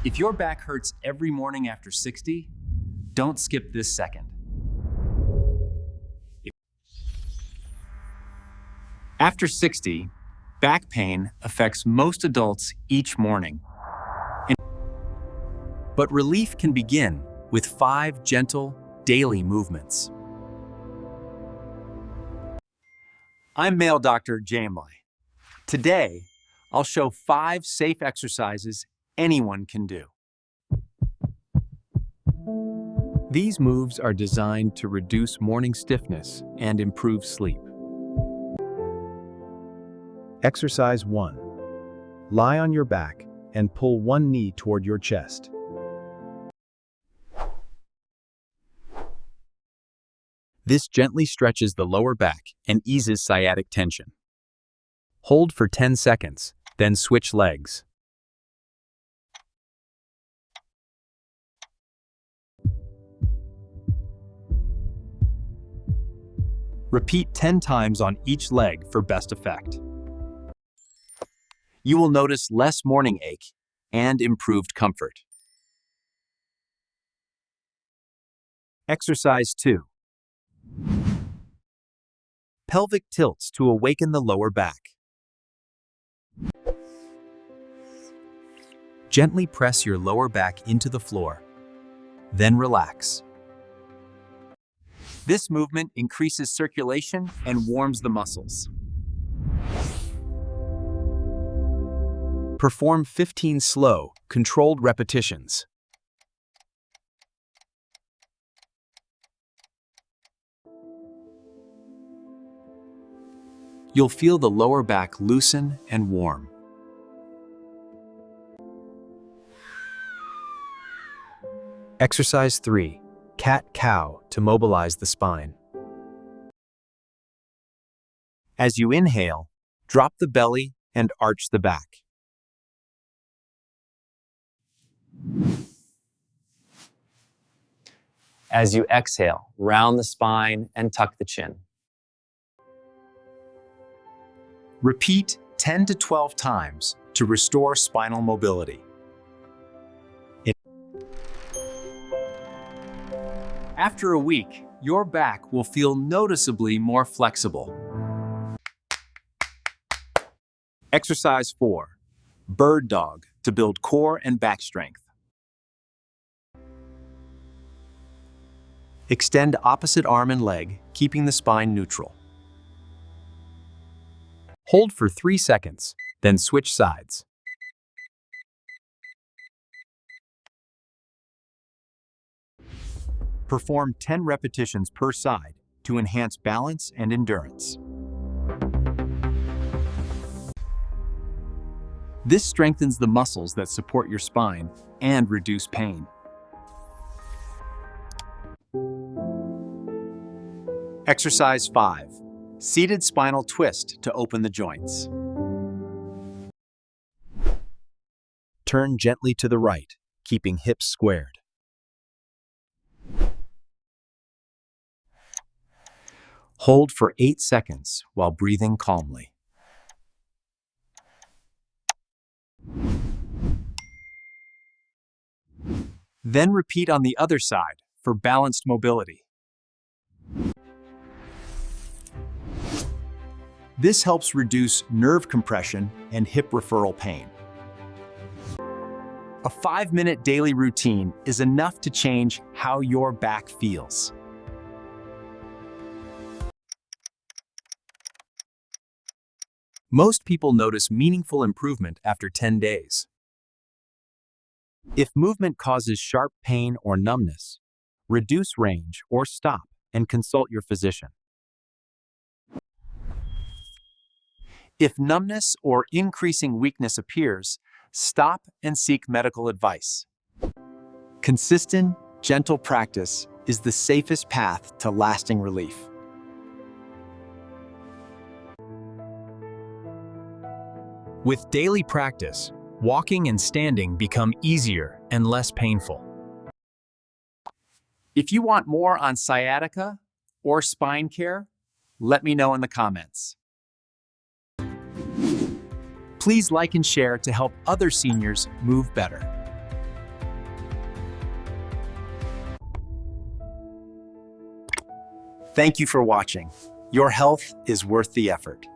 If your back hurts every morning after 60, don't skip this second. After 60, back pain affects most adults each morning. But relief can begin with 5 gentle, daily movements. I'm male doctor Jamley. Today, I'll show 5 safe exercises anyone can do. These moves are designed to reduce morning stiffness and improve sleep. Exercise 1. Lie on your back and pull one knee toward your chest. This gently stretches the lower back and eases sciatic tension. Hold for 10 seconds, then switch legs. Repeat 10 times on each leg for best effect. You will notice less morning ache and improved comfort. Exercise 2. Pelvic tilts to awaken the lower back. Gently press your lower back into the floor, then relax. This movement increases circulation and warms the muscles. Perform 15 slow, controlled repetitions. You'll feel the lower back loosen and warm. Exercise 3. Cat-cow to mobilize the spine. As you inhale, drop the belly and arch the back. As you exhale, round the spine and tuck the chin. Repeat 10 to 12 times to restore spinal mobility. After a week, your back will feel noticeably more flexible. Exercise 4. Bird dog to build core and back strength. Extend opposite arm and leg, keeping the spine neutral. Hold for 3 seconds, then switch sides. Perform 10 repetitions per side to enhance balance and endurance. This strengthens the muscles that support your spine and reduce pain. Exercise 5. Seated spinal twist to open the joints. Turn gently to the right, keeping hips squared. Hold for 8 seconds while breathing calmly. Then repeat on the other side for balanced mobility. This helps reduce nerve compression and hip referral pain. A 5-minute daily routine is enough to change how your back feels. Most people notice meaningful improvement after 10 days. If movement causes sharp pain or numbness, reduce range or stop and consult your physician. If numbness or increasing weakness appears, stop and seek medical advice. Consistent, gentle practice is the safest path to lasting relief. With daily practice, walking and standing become easier and less painful. If you want more on sciatica or spine care, let me know in the comments. Please like and share to help other seniors move better. Thank you for watching. Your health is worth the effort.